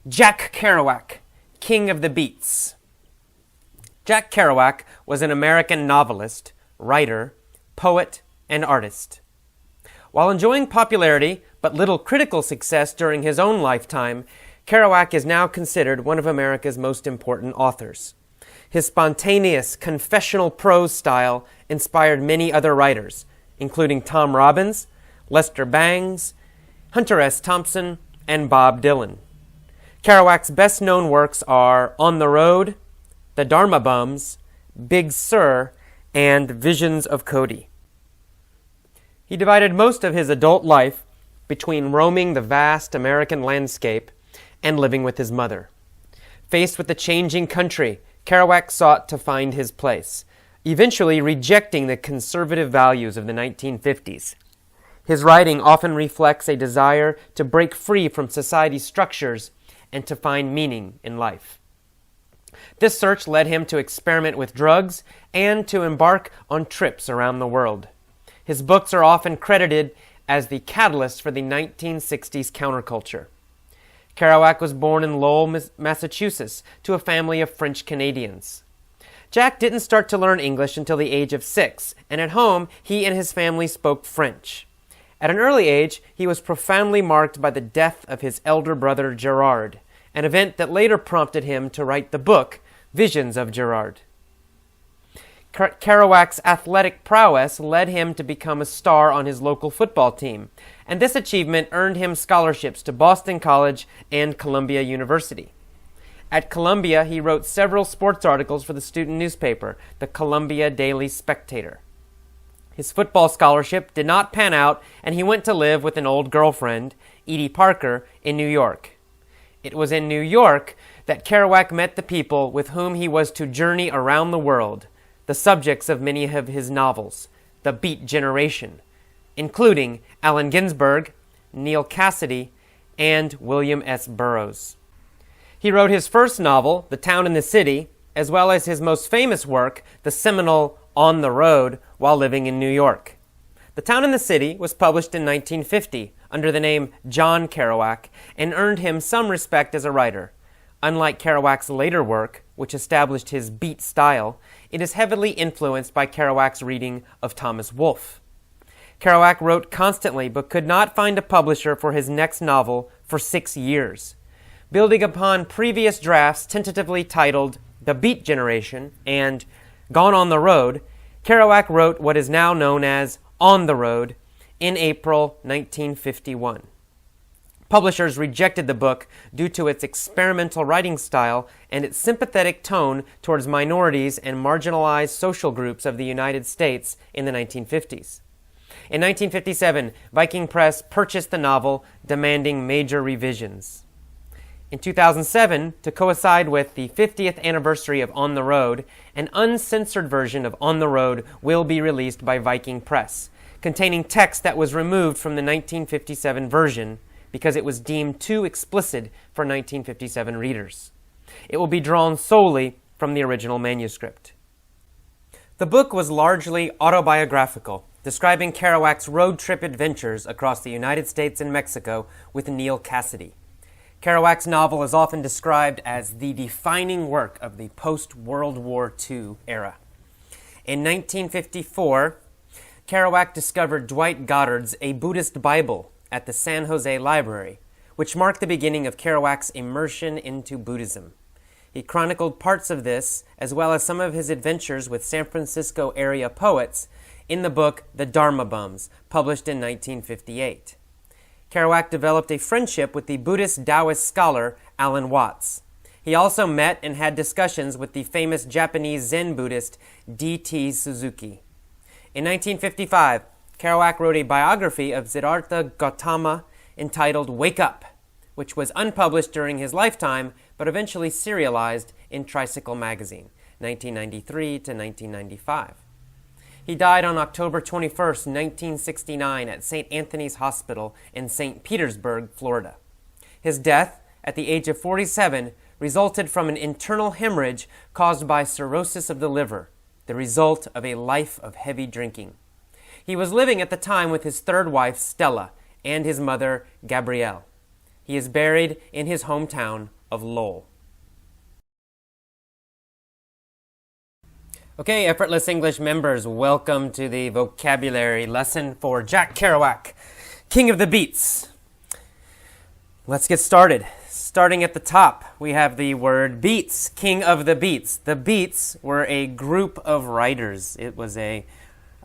Jack Kerouac, King of the Beats. Jack Kerouac was an American novelist, writer, poet, and artist. While enjoying popularity but little critical success during his own lifetime, Kerouac is now considered one of America's most important authors. His spontaneous, confessional prose style inspired many other writers, including Tom Robbins, Lester Bangs, Hunter S. Thompson, and Bob Dylan. Kerouac's best-known works are On the Road, The Dharma Bums, Big Sur, and Visions of Cody. He divided most of his adult life between roaming the vast American landscape and living with his mother. Faced with the changing country, Kerouac sought to find his place, eventually rejecting the conservative values of the 1950s. His writing often reflects a desire to break free from society's structures and to find meaning in life. This search led him to experiment with drugs and to embark on trips around the world. His books are often credited as the catalyst for the 1960s counterculture. Kerouac was born in Lowell, Massachusetts, to a family of French Canadians. Jack didn't start to learn English until the age of 6, and at home he and his family spoke French. At an early age, he was profoundly marked by the death of his elder brother Gerard, an event that later prompted him to write the book, Visions of Gerard. Kerouac's athletic prowess led him to become a star on his local football team, and this achievement earned him scholarships to Boston College and Columbia University. At Columbia, he wrote several sports articles for the student newspaper, the Columbia Daily Spectator. His football scholarship did not pan out, and he went to live with an old girlfriend, Edie Parker, in New York. It was in New York that Kerouac met the people with whom he was to journey around the world, the subjects of many of his novels, the Beat Generation, including Allen Ginsberg, Neal Cassady, and William S. Burroughs. He wrote his first novel, The Town and the City, as well as his most famous work, the seminal On the Road, while living in New York. The Town and the City was published in 1950 under the name John Kerouac and earned him some respect as a writer. Unlike Kerouac's later work, which established his beat style, it is heavily influenced by Kerouac's reading of Thomas Wolfe. Kerouac wrote constantly but could not find a publisher for his next novel for 6 years. Building upon previous drafts tentatively titled The Beat Generation and Gone on the Road, Kerouac wrote what is now known as On the Road in April 1951. Publishers rejected the book due to its experimental writing style and its sympathetic tone towards minorities and marginalized social groups of the United States in the 1950s. In 1957, Viking Press purchased the novel, demanding major revisions. In 2007, to coincide with the 50th anniversary of On the Road, an uncensored version of On the Road will be released by Viking Press, containing text that was removed from the 1957 version because it was deemed too explicit for 1957 readers. It will be drawn solely from the original manuscript. The book was largely autobiographical, describing Kerouac's road trip adventures across the United States and Mexico with Neal Cassady. Kerouac's novel is often described as the defining work of the post-World War II era. In 1954, Kerouac discovered Dwight Goddard's A Buddhist Bible at the San Jose Library, which marked the beginning of Kerouac's immersion into Buddhism. He chronicled parts of this, as well as some of his adventures with San Francisco area poets, in the book The Dharma Bums, published in 1958. Kerouac developed a friendship with the Buddhist Taoist scholar Alan Watts. He also met and had discussions with the famous Japanese Zen Buddhist D.T. Suzuki. In 1955, Kerouac wrote a biography of Siddhartha Gautama entitled Wake Up, which was unpublished during his lifetime but eventually serialized in Tricycle magazine, 1993 to 1995. He died on October 21, 1969 at St. Anthony's Hospital in St. Petersburg, Florida. His death, at the age of 47, resulted from an internal hemorrhage caused by cirrhosis of the liver, the result of a life of heavy drinking. He was living at the time with his third wife, Stella, and his mother, Gabrielle. He is buried in his hometown of Lowell. Okay, Effortless English members, welcome to the vocabulary lesson for Jack Kerouac, King of the Beats. Let's get started. Starting at the top, we have the word beats, King of the Beats. The Beats were a group of writers. It was a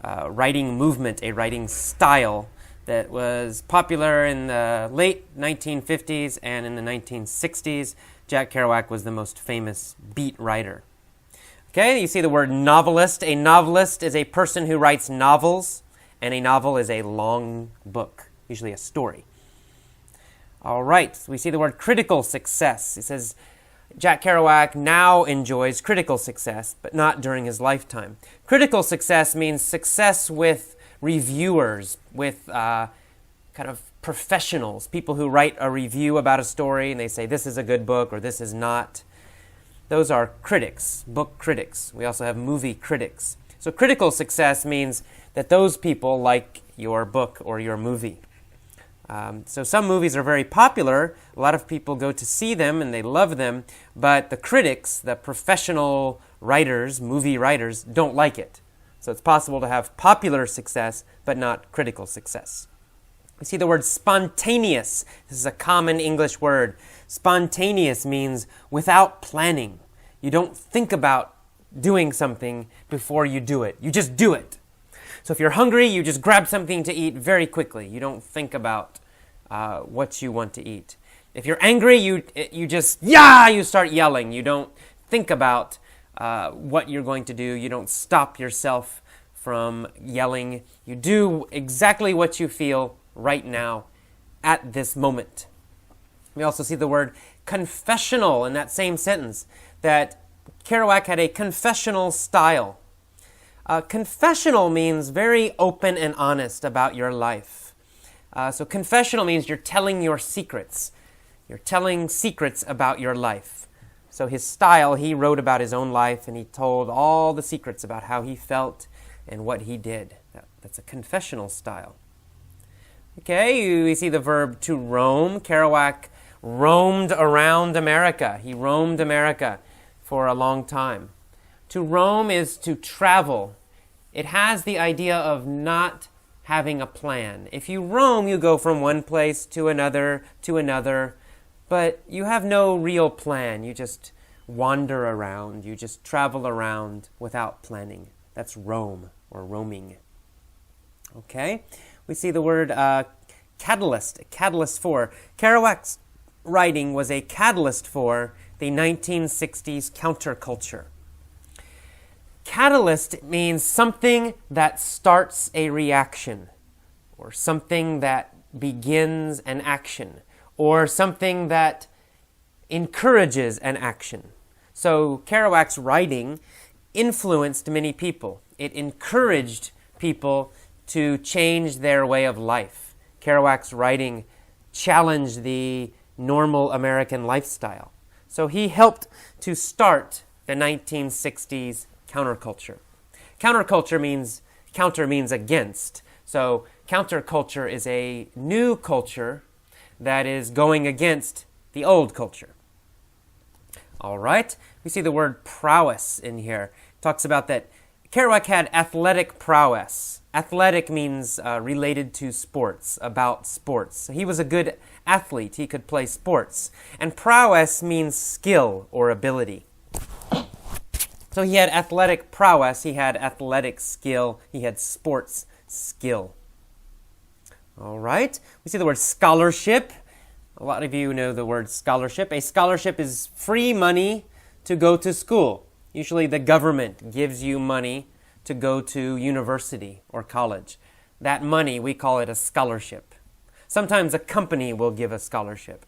writing movement, a writing style that was popular in the late 1950s and in the 1960s. Jack Kerouac was the most famous beat writer. Okay, you see the word novelist. A novelist is a person who writes novels, and a novel is a long book, usually a story. All right, we see the word critical success. It says Jack Kerouac now enjoys critical success, but not during his lifetime. Critical success means success with reviewers, with kind of professionals, people who write a review about a story and they say this is a good book or this is not. Those are critics, book critics. We also have movie critics. So critical success means that those people like your book or your movie. So some movies are very popular. A lot of people go to see them and they love them, but the critics, the professional writers, movie writers, don't like it. So it's possible to have popular success, but not critical success. We see the word spontaneous. This is a common English word. Spontaneous means without planning. You don't think about doing something before you do it. You just do it. So if you're hungry, you just grab something to eat very quickly. You don't think about what you want to eat. If you're angry, you just, you start yelling. You don't think about what you're going to do. You don't stop yourself from yelling. You do exactly what you feel right now at this moment. We also see the word confessional in that same sentence, that Kerouac had a confessional style. Confessional means very open and honest about your life. So confessional means you're telling your secrets. You're telling secrets about your life. So his style, he wrote about his own life and he told all the secrets about how he felt and what he did. That's a confessional style. Okay, we see the verb to roam. Kerouac roamed around America. He roamed America for a long time. To roam is to travel. It has the idea of not having a plan. If you roam, you go from one place to another, but you have no real plan. You just wander around. You just travel around without planning. That's roam or roaming. Okay? We see the word catalyst for. Kerouac's writing was a catalyst for the 1960s counterculture. Catalyst means something that starts a reaction, or something that begins an action, or something that encourages an action. So Kerouac's writing influenced many people. It encouraged people to change their way of life. Kerouac's writing challenged the normal American lifestyle. So he helped to start the 1960s counterculture. Counter means against. So counterculture is a new culture that is going against the old culture. All right, we see the word prowess in here. It talks about that Kerouac had athletic prowess. Athletic means related to sports, about sports. So he was a good athlete. He could play sports. And prowess means skill or ability. So he had athletic prowess, he had athletic skill, he had sports skill. All right, we see the word scholarship. A lot of you know the word scholarship. A scholarship is free money to go to school. Usually the government gives you money to go to university or college. That money, we call it a scholarship. Sometimes a company will give a scholarship.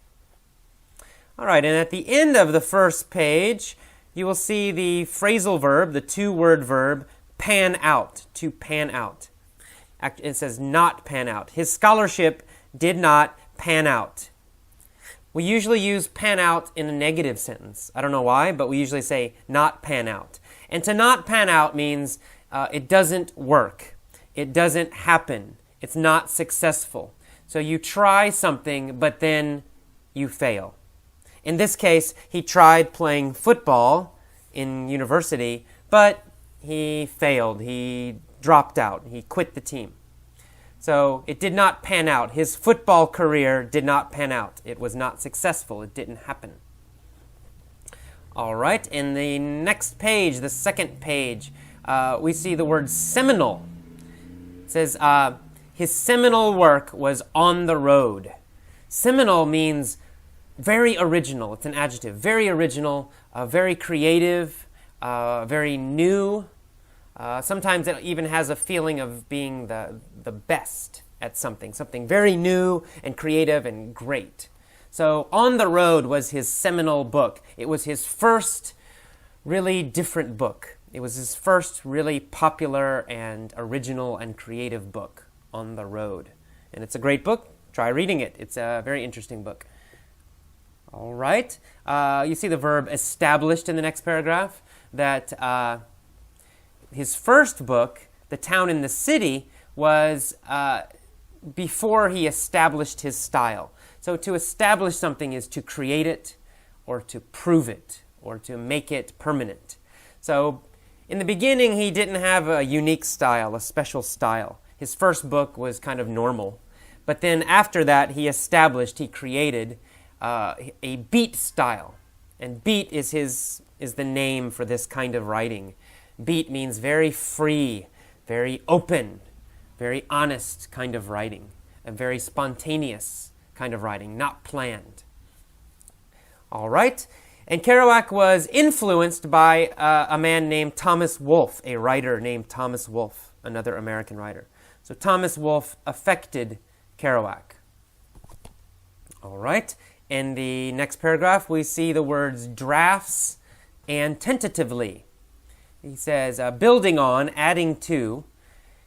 All right, and at the end of the first page, you will see the phrasal verb, the two-word verb, pan out, to pan out. It says not pan out. His scholarship did not pan out. We usually use pan out in a negative sentence. I don't know why, but we usually say not pan out. And to not pan out means it doesn't work. It doesn't happen. It's not successful. So you try something, but then you fail. In this case, he tried playing football in university, but he failed. He dropped out. He quit the team. So it did not pan out. His football career did not pan out. It was not successful. It didn't happen. All right, in the next page, the second page, we see the word seminal. It says, his seminal work was On the Road. Seminal means very original. It's an adjective. Very original, very creative, very new. Sometimes it even has a feeling of being the best at something very new and creative and great. So On the Road was his seminal book. It was his first really different book. It was his first really popular and original and creative book, On the Road. And it's a great book. Try reading it. It's a very interesting book. All right. You see the verb established in the next paragraph, that his first book, The Town and the City, was before he established his style. So to establish something is to create it or to prove it or to make it permanent. So in the beginning, he didn't have a unique style, a special style. His first book was kind of normal. But then after that, he created a beat style. And beat is the name for this kind of writing. Beat means very free, very open, very honest kind of writing, a very spontaneous kind of writing, not planned. All right. And Kerouac was influenced by a man named Thomas Wolfe, a writer named Thomas Wolfe, another American writer. So Thomas Wolfe affected Kerouac. All right. In the next paragraph, we see the words drafts and tentatively. He says, building on, adding to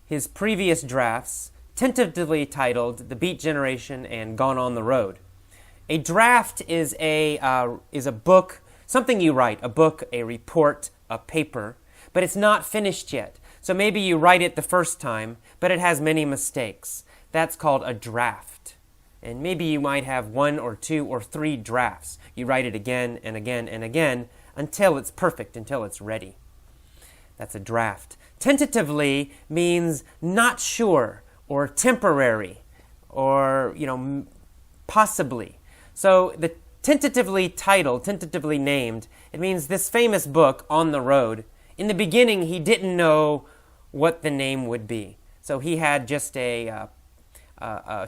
his previous drafts, tentatively titled The Beat Generation and Gone on the Road. A draft is a book, something you write, a book, a report, a paper, but it's not finished yet. So maybe you write it the first time, but it has many mistakes. That's called a draft. And maybe you might have 1 or 2 or 3 drafts. You write it again and again and again until it's perfect, until it's ready. That's a draft. Tentatively means not sure or temporary or, possibly. So the tentatively titled, tentatively named, it means this famous book, On the Road, in the beginning he didn't know what the name would be. So he had just a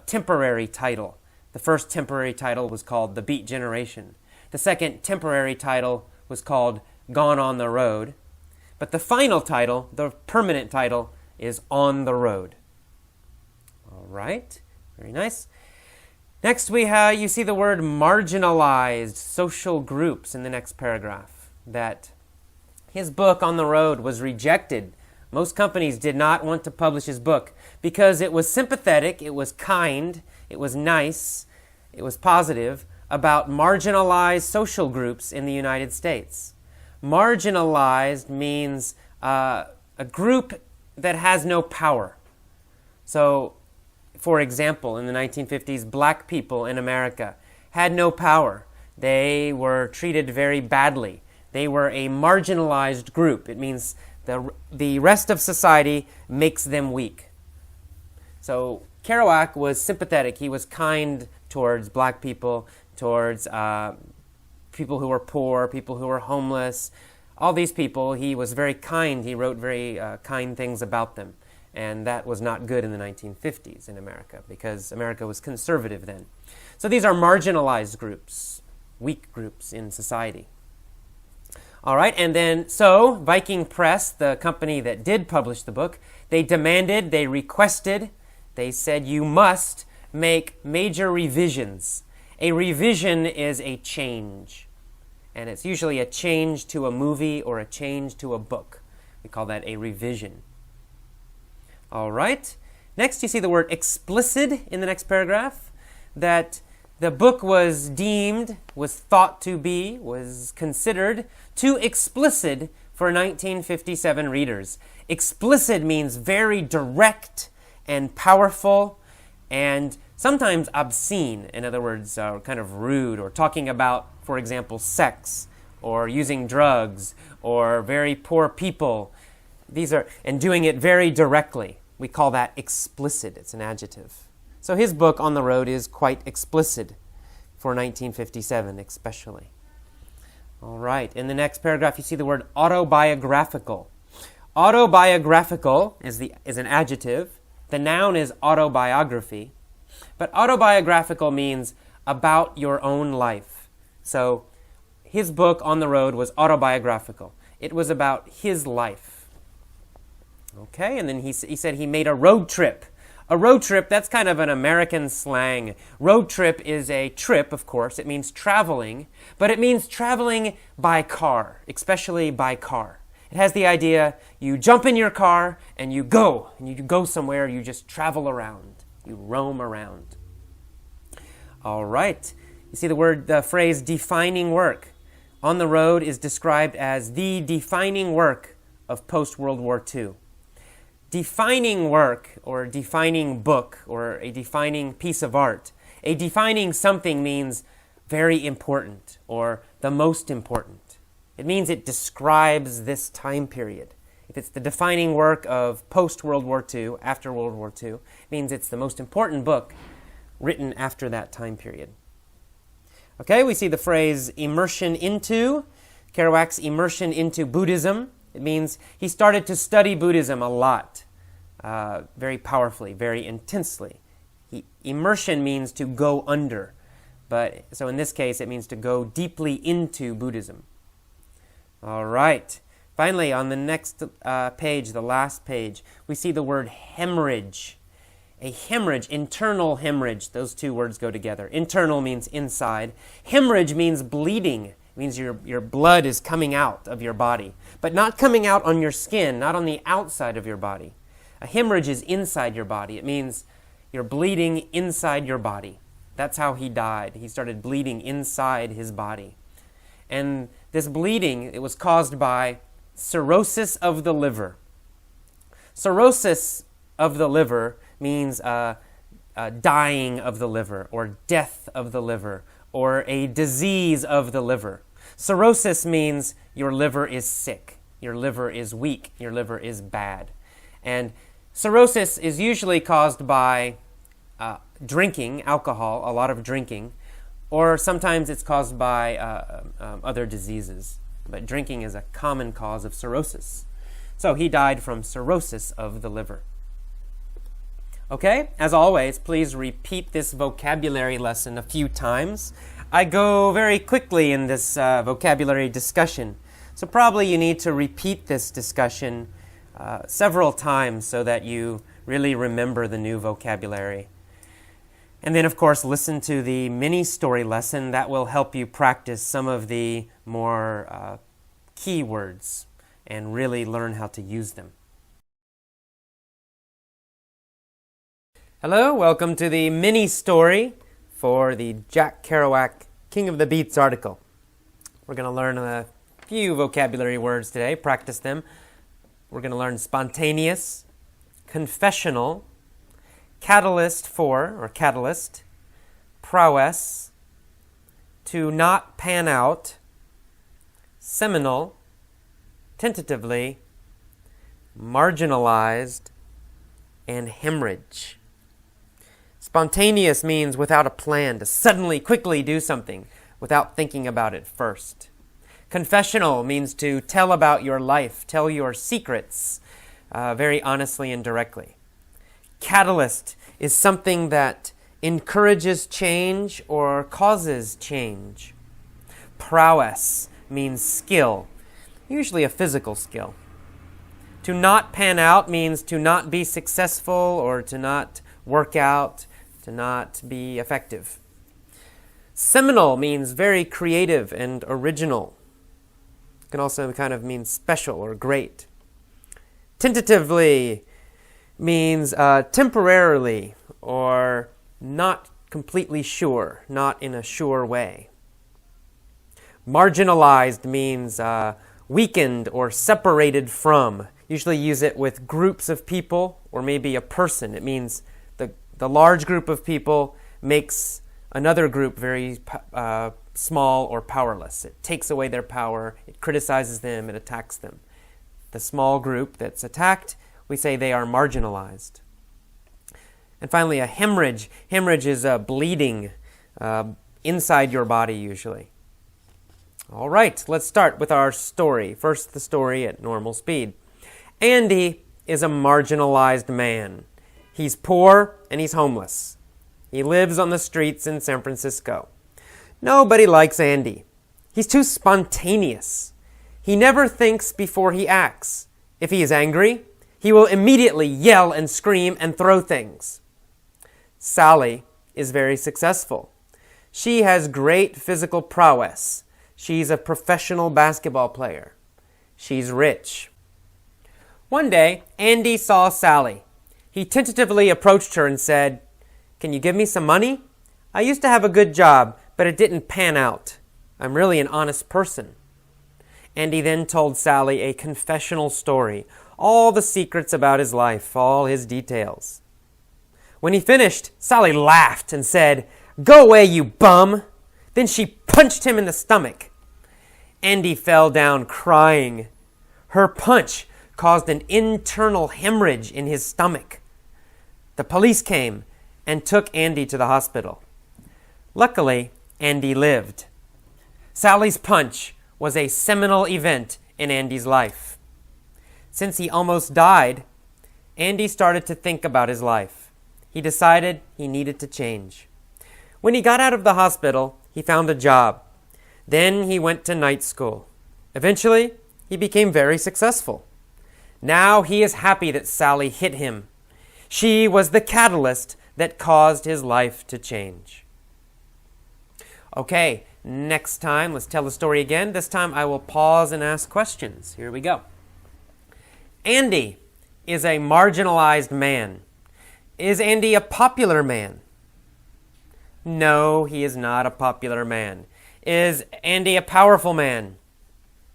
temporary title. The first temporary title was called The Beat Generation. The second temporary title was called Gone on the Road. But the final title, the permanent title, is On the Road. All right, very nice. Next, you see the word marginalized social groups in the next paragraph. That his book, On the Road, was rejected. Most companies did not want to publish his book because it was sympathetic, it was kind, it was nice, it was positive about marginalized social groups in the United States. Marginalized means a group that has no power. So, for example, in the 1950s, black people in America had no power. They were treated very badly. They were a marginalized group. It means the rest of society makes them weak. So Kerouac was sympathetic. He was kind towards black people, towards people who were poor, people who were homeless. All these people, he was very kind. He wrote very kind things about them. And that was not good in the 1950s in America because America was conservative then. So these are marginalized groups, weak groups in society. All right, and then so Viking Press, the company that did publish the book, they demanded, they requested, they said you must make major revisions. A revision is a change, and it's usually a change to a movie or a change to a book. We call that a revision. All right. Next, you see the word explicit in the next paragraph, that the book was deemed, was thought to be, was considered too explicit for 1957 readers. Explicit means very direct and powerful and Sometimes obscene, in other words, kind of rude, or talking about, for example, sex, or using drugs, or very poor people. And doing it very directly. We call that explicit. It's an adjective. So his book, On the Road, is quite explicit for 1957, especially. All right. In the next paragraph, you see the word autobiographical. Autobiographical is an adjective. The noun is autobiography. But autobiographical means about your own life. So his book, On the Road, was autobiographical. It was about his life. Okay, and then he said he made a road trip. A road trip, that's kind of an American slang. Road trip is a trip, of course. It means traveling, but it means traveling by car, especially by car. It has the idea you jump in your car and you go somewhere, you just travel around. You roam around. All right. You see the phrase defining work. On the Road is described as the defining work of post-World War II. Defining work, or defining book, or a defining piece of art. A defining something means very important, or the most important. It means it describes this time period. If it's the defining work of post-World War II, after World War II, it means it's the most important book written after that time period. Okay, we see the phrase immersion into, Kerouac's immersion into Buddhism. It means he started to study Buddhism a lot, very powerfully, very intensely. Immersion means to go under, so in this case it means to go deeply into Buddhism. All right. Finally, on the next page, the last page, we see the word hemorrhage. A hemorrhage, internal hemorrhage, those two words go together. Internal means inside. Hemorrhage means bleeding. It means your blood is coming out of your body, but not coming out on your skin, not on the outside of your body. A hemorrhage is inside your body. It means you're bleeding inside your body. That's how he died. He started bleeding inside his body. And this bleeding, it was caused by cirrhosis of the liver. Cirrhosis of the liver means dying of the liver, or death of the liver, or a disease of the liver. Cirrhosis means your liver is sick, your liver is weak, your liver is bad. And cirrhosis is usually caused by drinking alcohol, a lot of drinking, or sometimes it's caused by other diseases. But drinking is a common cause of cirrhosis. So he died from cirrhosis of the liver. Okay, as always, please repeat this vocabulary lesson a few times. I go very quickly in this vocabulary discussion, so probably you need to repeat this discussion several times so that you really remember the new vocabulary. And then, of course, listen to the mini story lesson. That will help you practice some of the more key words and really learn how to use them. Hello, welcome to the mini story for the Jack Kerouac King of the Beats article. We're going to learn a few vocabulary words today, practice them. We're going to learn spontaneous, confessional, catalyst, prowess, to not pan out, seminal, tentatively, marginalized, and hemorrhage. Spontaneous means without a plan, to suddenly, quickly do something without thinking about it first. Confessional means to tell about your life, tell your secrets very honestly and directly. Catalyst is something that encourages change or causes change. Prowess means skill, usually a physical skill. To not pan out means to not be successful or to not work out, to not be effective. Seminal means very creative and original. It can also kind of mean special or great. Tentatively means temporarily or not completely sure, not in a sure way. Marginalized means weakened or separated from. Usually use it with groups of people or maybe a person. It means the The large group of people makes another group very small or powerless. It takes away their power, it criticizes them, it attacks them. The small group that's attacked, we say they are marginalized. And finally, a hemorrhage. Hemorrhage is a bleeding inside your body usually. All right, let's start with our story. First, the story at normal speed. Andy is a marginalized man. He's poor and he's homeless. He lives on the streets in San Francisco. Nobody likes Andy. He's too spontaneous. He never thinks before he acts. If he is angry, he will immediately yell and scream and throw things. Sally is very successful. She has great physical prowess. She's a professional basketball player. She's rich. One day, Andy saw Sally. He tentatively approached her and said, "Can you give me some money? I used to have a good job, but it didn't pan out. I'm really an honest person." Andy then told Sally a confessional story, all the secrets about his life, all his details. When he finished, Sally laughed and said, "Go away, you bum!" Then she punched him in the stomach. Andy fell down crying. Her punch caused an internal hemorrhage in his stomach. The police came and took Andy to the hospital. Luckily, Andy lived. Sally's punch was a seminal event in Andy's life. Since he almost died, Andy started to think about his life. He decided he needed to change. When he got out of the hospital, he found a job. Then he went to night school. Eventually, he became very successful. Now he is happy that Sally hit him. She was the catalyst that caused his life to change. Okay, next time, let's tell the story again. This time I will pause and ask questions. Here we go. Andy is a marginalized man. Is Andy a popular man? No, he is not a popular man. Is Andy a powerful man?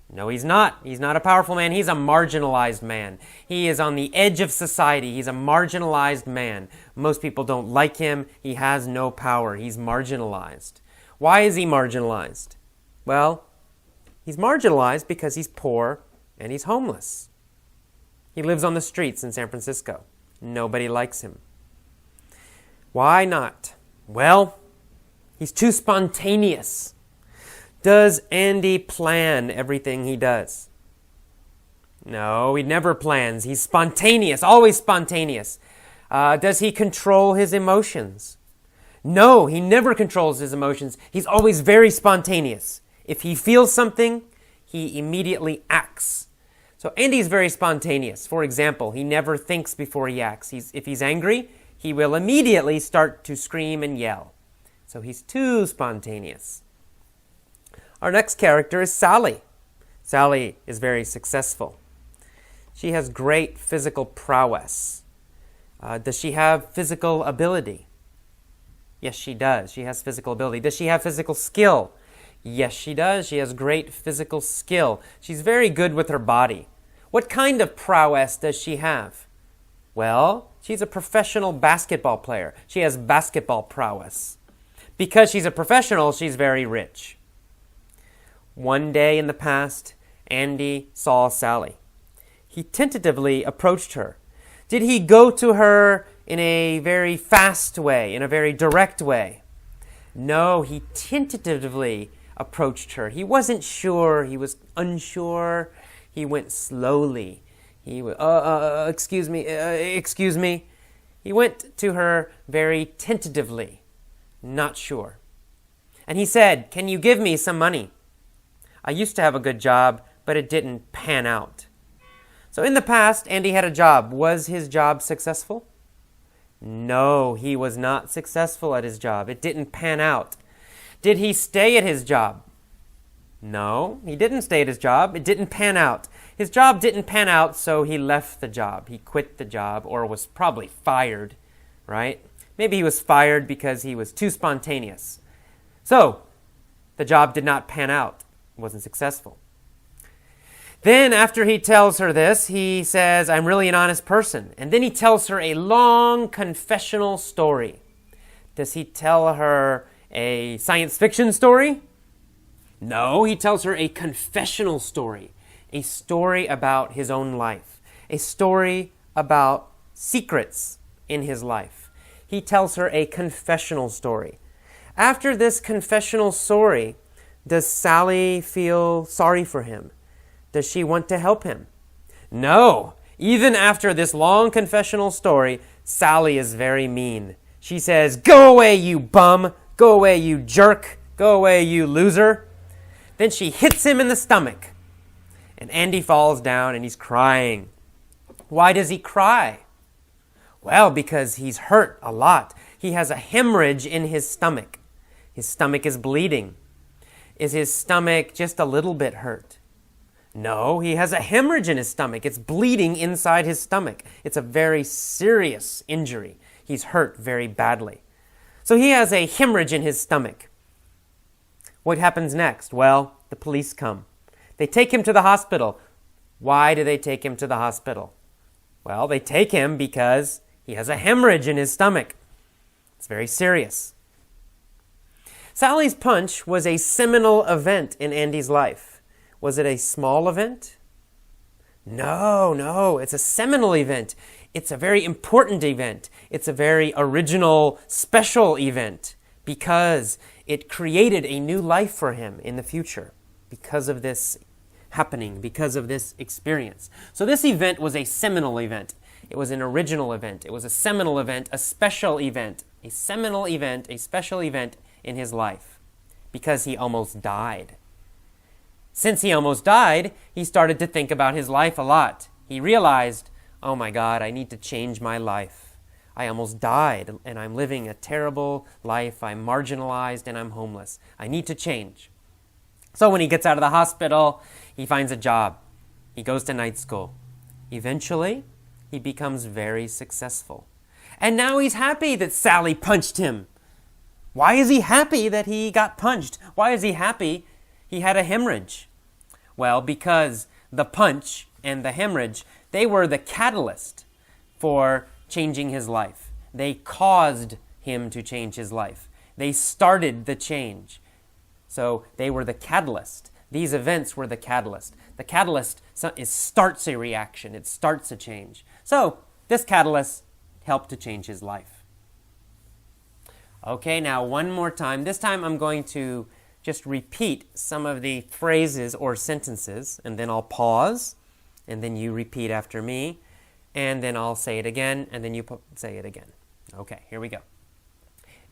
No, he's not. He's not a powerful man. He's a marginalized man. He is on the edge of society. He's a marginalized man. Most people don't like him. He has no power. He's marginalized. Why is he marginalized? Well, he's marginalized because he's poor and he's homeless. He lives on the streets in San Francisco. Nobody likes him. Why not? Well, he's too spontaneous. Does Andy plan everything he does? No, he never plans. He's spontaneous, always spontaneous. Does he control his emotions? No, he never controls his emotions. He's always very spontaneous. If he feels something, he immediately acts. So Andy's very spontaneous. For example, he never thinks before he acts. If he's angry, he will immediately start to scream and yell. So he's too spontaneous. Our next character is Sally. Sally is very successful. She has great physical prowess. Does she have physical ability? Yes, she does. She has physical ability. Does she have physical skill? Yes, she does. She has great physical skill. She's very good with her body. What kind of prowess does she have? Well, she's a professional basketball player. She has basketball prowess. Because she's a professional, she's very rich. One day in the past, Andy saw Sally. He tentatively approached her. Did he go to her in a very fast way, in a very direct way? No, he tentatively approached her. He wasn't sure. He was unsure. He went slowly. Excuse me. He went to her very tentatively, not sure. And he said, "Can you give me some money? I used to have a good job, but it didn't pan out." So in the past, Andy had a job. Was his job successful? No, he was not successful at his job. It didn't pan out. Did he stay at his job? No, he didn't stay at his job. It didn't pan out. His job didn't pan out, so he left the job. He quit the job, or was probably fired, right? Maybe he was fired because he was too spontaneous. So, the job did not pan out. It wasn't successful. Then after he tells her this, he says, I'm really an honest person. And then he tells her a long confessional story. Does he tell her a science fiction story? No, he tells her a confessional story. A story about his own life. A story about secrets in his life. He tells her a confessional story. After this confessional story, does Sally feel sorry for him? Does she want to help him? No. Even after this long confessional story, Sally is very mean. She says, "Go away, you bum. Go away, you jerk. Go away, you loser." Then she hits him in the stomach. And Andy falls down and he's crying. Why does he cry? Well, because he's hurt a lot. He has a hemorrhage in his stomach. His stomach is bleeding. Is his stomach just a little bit hurt? No, he has a hemorrhage in his stomach. It's bleeding inside his stomach. It's a very serious injury. He's hurt very badly. So he has a hemorrhage in his stomach. What happens next? Well, the police come. They take him to the hospital. Why do they take him to the hospital? Well, they take him because he has a hemorrhage in his stomach. It's very serious. Sally's punch was a seminal event in Andy's life. Was it a small event? No, it's a seminal event. It's a very important event. It's a very original, special event because it created a new life for him in the future because of this happening, because of this experience. So this event was a seminal event. It was an original event. It was a seminal event, a special event, a seminal event, a special event in his life because he almost died. Since he almost died, he started to think about his life a lot. He realized, oh my God, I need to change my life. I almost died and I'm living a terrible life. I'm marginalized and I'm homeless. I need to change. So when he gets out of the hospital, he finds a job. He goes to night school. Eventually, he becomes very successful. And now he's happy that Sally punched him. Why is he happy that he got punched? Why is he happy he had a hemorrhage? Well, because the punch and the hemorrhage, they were the catalyst for changing his life. They caused him to change his life. They started the change. So they were the catalyst. These events were the catalyst. The catalyst starts a reaction. It starts a change. So this catalyst helped to change his life. Okay, now one more time. This time I'm going to just repeat some of the phrases or sentences, and then I'll pause, and then you repeat after me, and then I'll say it again, and then you say it again. Okay, here we go.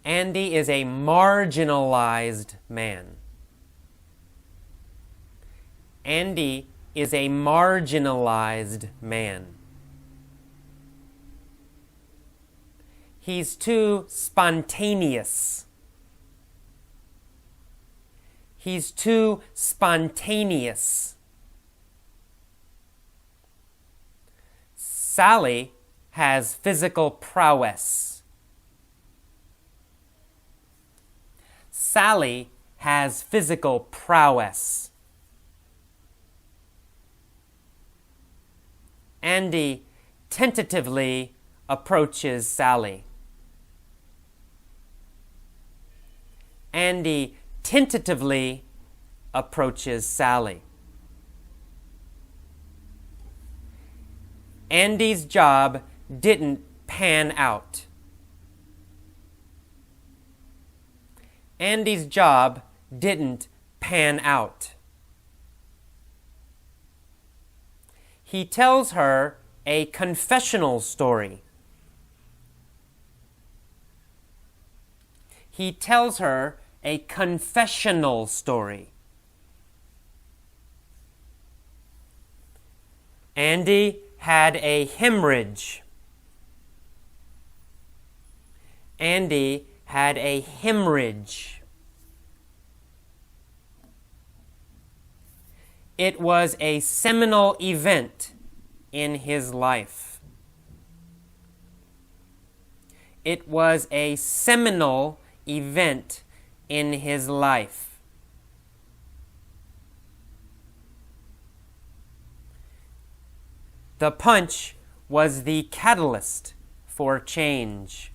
Andy is a marginalized man. Andy is a marginalized man. He's too spontaneous. He's too spontaneous. Sally has physical prowess. Sally has physical prowess. Andy tentatively approaches Sally. Andy tentatively approaches Sally. Andy's job didn't pan out. Andy's job didn't pan out. He tells her a confessional story. He tells her a confessional story. Andy had a hemorrhage. Andy had a hemorrhage. It was a seminal event in his life. It was a seminal event in his life. The punch was the catalyst for change.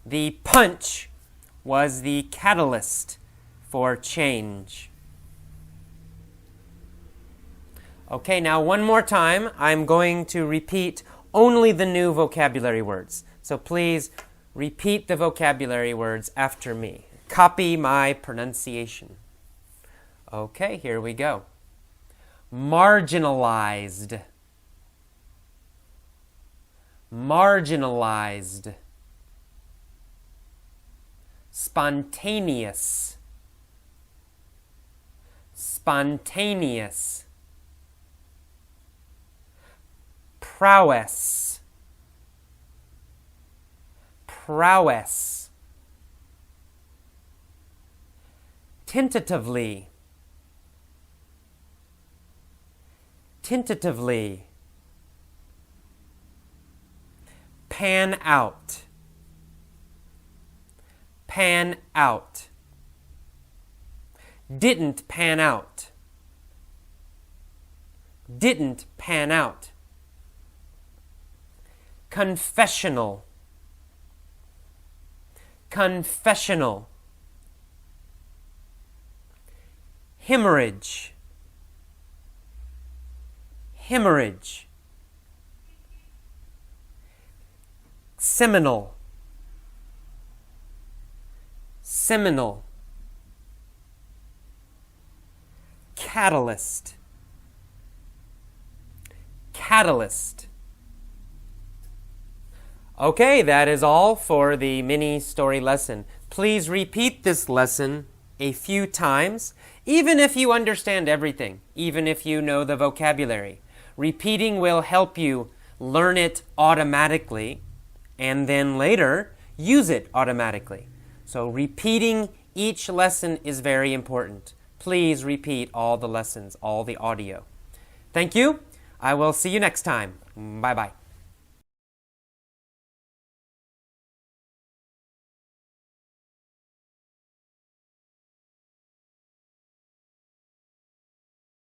The punch was the catalyst for change. Okay, now one more time, I'm going to repeat only the new vocabulary words. So please repeat the vocabulary words after me. Copy my pronunciation. Okay, here we go. Marginalized. Marginalized. Spontaneous. Spontaneous. Prowess. Prowess. Tentatively. Tentatively. Pan out. Pan out. Didn't pan out. Didn't pan out. Confessional. Confessional. Hemorrhage. Hemorrhage. Seminal. Seminal. Catalyst. Catalyst. Okay, that is all for the mini story lesson. Please repeat this lesson a few times, even if you understand everything, even if you know the vocabulary. Repeating will help you learn it automatically and then later use it automatically. So repeating each lesson is very important. Please repeat all the lessons, all the audio. Thank you. I will see you next time. Bye-bye.